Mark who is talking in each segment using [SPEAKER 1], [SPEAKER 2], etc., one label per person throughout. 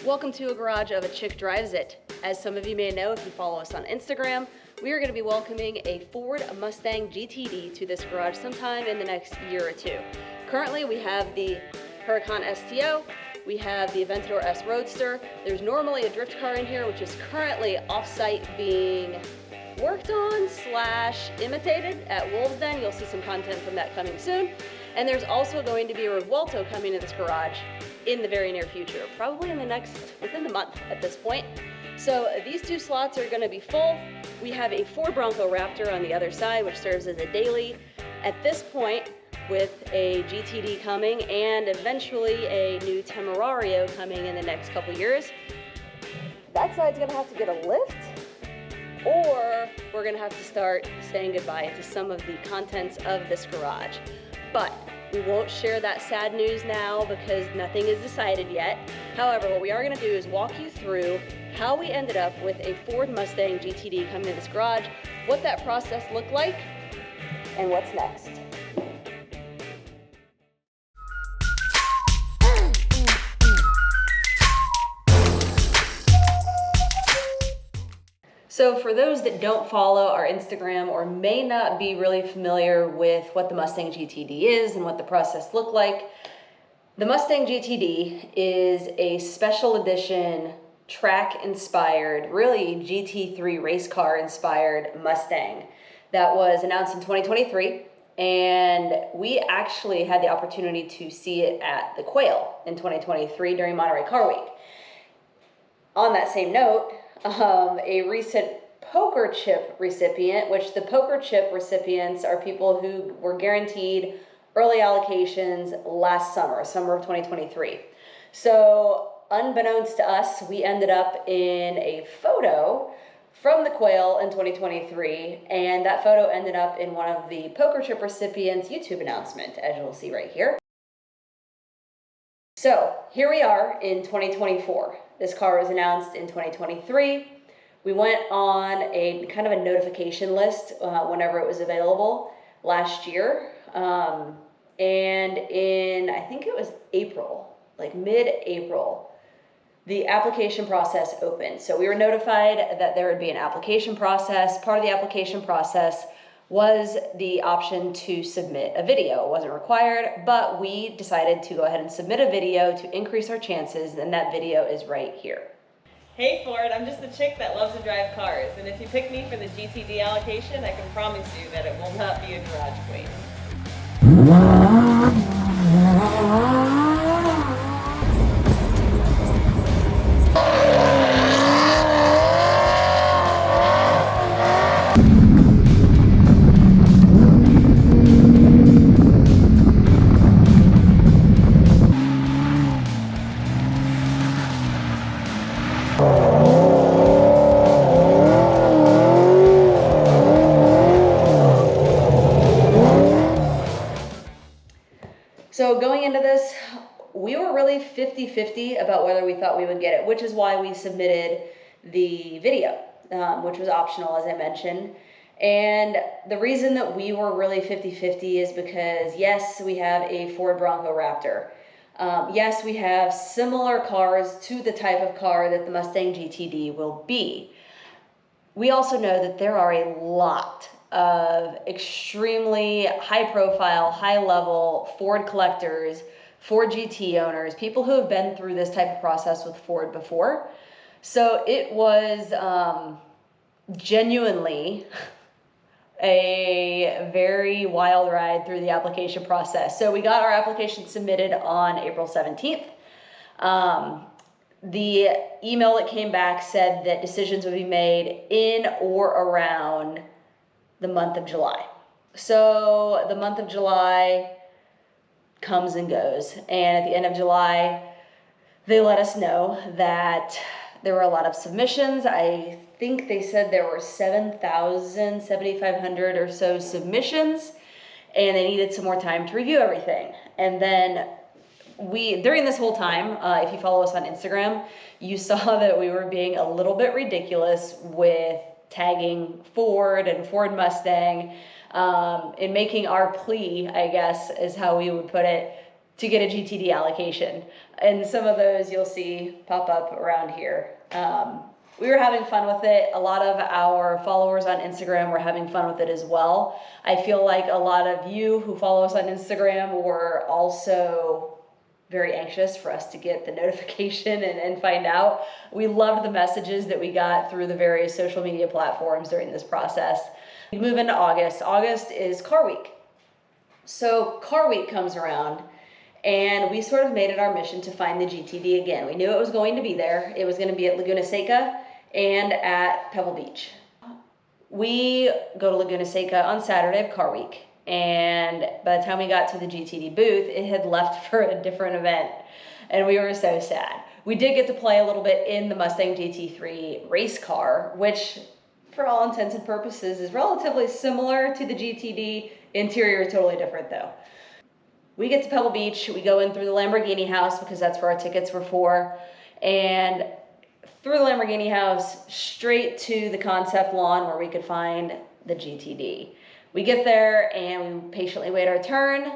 [SPEAKER 1] Welcome to a garage of A Chick Drives It. As some of you may know if you follow us on Instagram, we are going to be welcoming a Ford Mustang GTD to this garage sometime in the next year or two. Currently we have the Huracan STO, we have the Aventador S Roadster. There's normally a drift car in here which is currently off-site being worked on / imitated at Wolves Den. You'll see some content from that coming soon. And there's also going to be a Revuelto coming to this garage in the very near future, probably within the month at this point. So these two slots are gonna be full. We have a Ford Bronco Raptor on the other side, which serves as a daily. At this point, with a GTD coming and eventually a new Temerario coming in the next couple years, that side's gonna have to get a lift, or we're gonna have to start saying goodbye to some of the contents of this garage. But we won't share that sad news now because nothing is decided yet. However, what we are gonna do is walk you through how we ended up with a Ford Mustang GTD coming to this garage, what that process looked like, and what's next. So for those that don't follow our Instagram or may not be really familiar with what the Mustang GTD is and what the process looked like, the Mustang GTD is a special edition track-inspired, really GT3 race car-inspired Mustang that was announced in 2023, and we actually had the opportunity to see it at the Quail in 2023 during Monterey Car Week. On that same note, a recent poker chip recipient, which the poker chip recipients are people who were guaranteed early allocations last summer of 2023. So unbeknownst to us, we ended up in a photo from the Quail in 2023, and that photo ended up in one of the poker chip recipients' YouTube announcement, as you'll see right here. So here we are in 2024. This car was announced in 2023. We went on a kind of a notification list whenever it was available last year. And in, I think it was April, like mid-April, the application process opened. So we were notified that there would be an application process. Part of the application process was the option to submit a video. It wasn't required, but we decided to go ahead and submit a video to increase our chances, and that video is right here.
[SPEAKER 2] Hey Ford, I'm just a chick that loves to drive cars, and if you pick me for the GTD allocation, I can promise you that it will not be a garage queen.
[SPEAKER 1] So going into this, we were really 50-50 about whether we thought we would get it, which is why we submitted the video, which was optional, as I mentioned. And the reason that we were really 50-50 is because, yes, we have a Ford Bronco Raptor. Yes, we have similar cars to the type of car that the Mustang GTD will be. We also know that there are a lot of extremely high-profile, high-level Ford collectors, Ford GT owners, people who have been through this type of process with Ford before. So it was genuinely a very wild ride through the application process. So we got our application submitted on April 17th. The email that came back said that decisions would be made in or around the month of July. So the month of July comes and goes, and at the end of July they let us know that there were a lot of submissions. I think they said there were 7,500 or so submissions, and they needed some more time to review everything. And then during this whole time, if you follow us on Instagram, you saw that we were being a little bit ridiculous with tagging Ford and Ford Mustang in making our plea, I guess is how we would put it, to get a GTD allocation. And some of those you'll see pop up around here. We were having fun with it. A lot of our followers on Instagram were having fun with it as well. I feel like a lot of you who follow us on Instagram were also very anxious for us to get the notification and find out. We loved the messages that we got through the various social media platforms during this process. We move into August. August is Car Week. So Car Week comes around, and we sort of made it our mission to find the GTD again. We knew it was going to be there. It was going to be at Laguna Seca and at Pebble Beach. We go to Laguna Seca on Saturday of Car Week, and by the time we got to the GTD booth, it had left for a different event, and we were so sad. We did get to play a little bit in the Mustang GT3 race car, which for all intents and purposes is relatively similar to the GTD. Interior is totally different though. We get to Pebble Beach, we go in through the Lamborghini house because that's where our tickets were for, and through the Lamborghini house, straight to the concept lawn where we could find the GTD. We get there and we patiently wait our turn,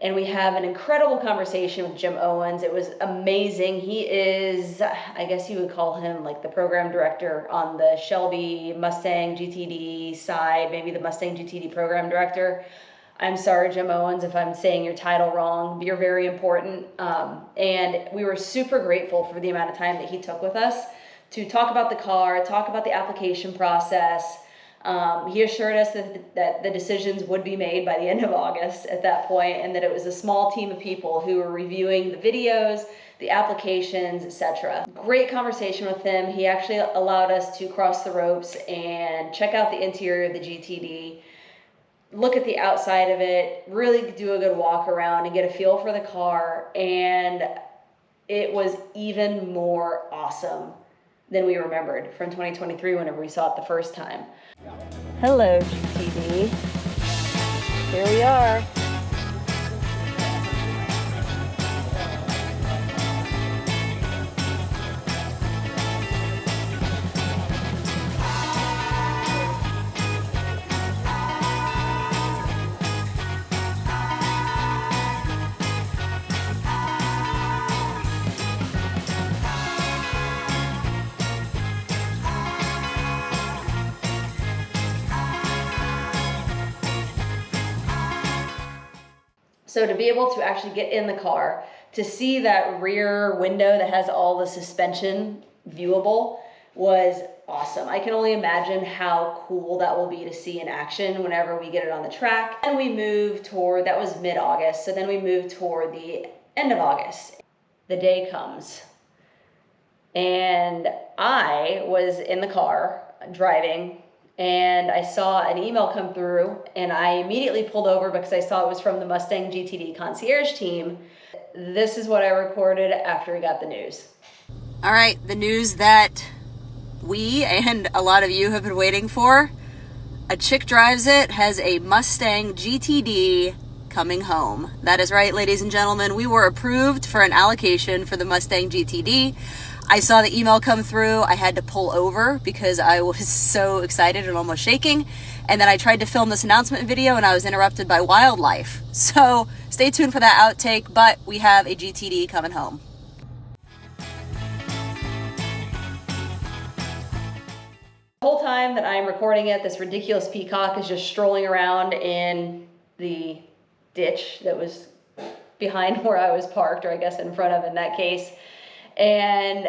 [SPEAKER 1] and we have an incredible conversation with Jim Owens. It was amazing. He is, I guess you would call him like the program director on the Shelby Mustang GTD side, maybe the Mustang GTD program director. I'm sorry, Jim Owens, if I'm saying your title wrong. You're very important. And we were super grateful for the amount of time that he took with us to talk about the car, talk about the application process. He assured us that the decisions would be made by the end of August at that point, and that it was a small team of people who were reviewing the videos, the applications, etc. Great conversation with him. He actually allowed us to cross the ropes and check out the interior of the GTD, look at the outside of it, really do a good walk around and get a feel for the car, and it was even more awesome than we remembered from 2023 whenever we saw it the first time. Hello, GTD. Here we are. So to be able to actually get in the car, to see that rear window that has all the suspension viewable was awesome. I can only imagine how cool that will be to see in action whenever we get it on the track. And we move toward, that was mid-August, so then we move toward the end of August. The day comes, and I was in the car driving, and I saw an email come through, and I immediately pulled over because I saw it was from the Mustang GTD concierge team. This is what I recorded after we got the news. All right, the news that we and a lot of you have been waiting for. A chick drives it, has a Mustang GTD coming home. That is right, ladies and gentlemen. We were approved for an allocation for the Mustang GTD. I saw the email come through. I had to pull over because I was so excited and almost shaking. And then I tried to film this announcement video and I was interrupted by wildlife. So stay tuned for that outtake, but we have a GTD coming home. The whole time that I'm recording it, this ridiculous peacock is just strolling around in the ditch that was behind where I was parked, or I guess in front of in that case. And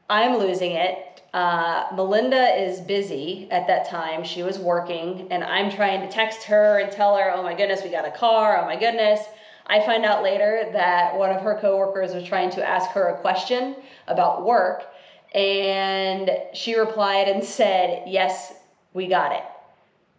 [SPEAKER 1] I'm losing it. Melinda is busy at that time. She was working, and I'm trying to text her and tell her, oh my goodness, we got a car, oh my goodness. I find out later that one of her coworkers was trying to ask her a question about work, and she replied and said, yes, we got it.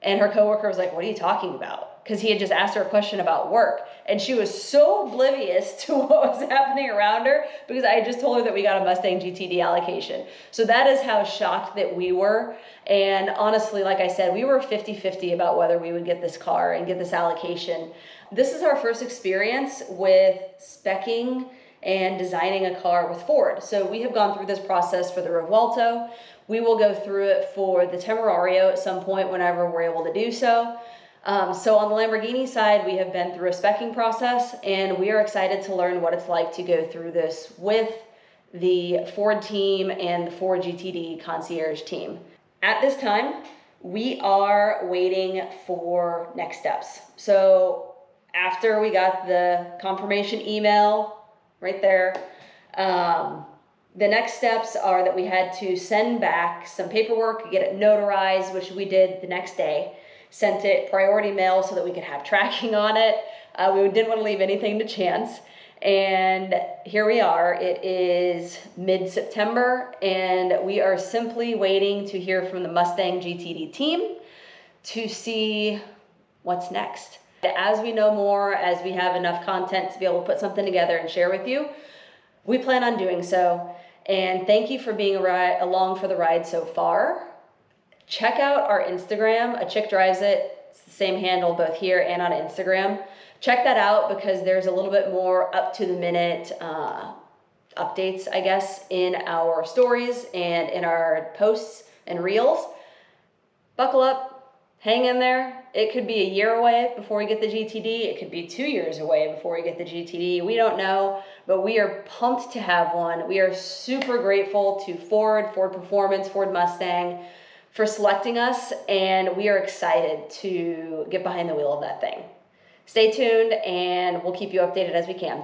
[SPEAKER 1] And her coworker was like, what are you talking about? Because he had just asked her a question about work. And she was so oblivious to what was happening around her because I had just told her that we got a Mustang GTD allocation. So that is how shocked that we were. And honestly, like I said, we were 50-50 about whether we would get this car and get this allocation. This is our first experience with speccing and designing a car with Ford. So we have gone through this process for the Revuelto. We will go through it for the Temerario at some point whenever we're able to do so. So on the Lamborghini side, we have been through a speccing process, and we are excited to learn what it's like to go through this with the Ford team and the Ford GTD concierge team. At this time, we are waiting for next steps. So after we got the confirmation email right there, the next steps are that we had to send back some paperwork, get it notarized, which we did the next day. Sent it priority mail so that we could have tracking on it. We didn't want to leave anything to chance. And here we are. It is mid-September, and we are simply waiting to hear from the Mustang GTD team to see what's next. As we know more, as we have enough content to be able to put something together and share with you, we plan on doing so. And thank you for being along for the ride so far. Check out our Instagram. A Chick Drives It. It's the same handle both here and on Instagram. Check that out because there's a little bit more up-to-the-minute updates, I guess, in our stories and in our posts and reels. Buckle up. Hang in there. It could be a year away before we get the GTD. It could be 2 years away before we get the GTD. We don't know, but we are pumped to have one. We are super grateful to Ford Performance, Ford Mustang for selecting us, and we are excited to get behind the wheel of that thing. Stay tuned, and we'll keep you updated as we can.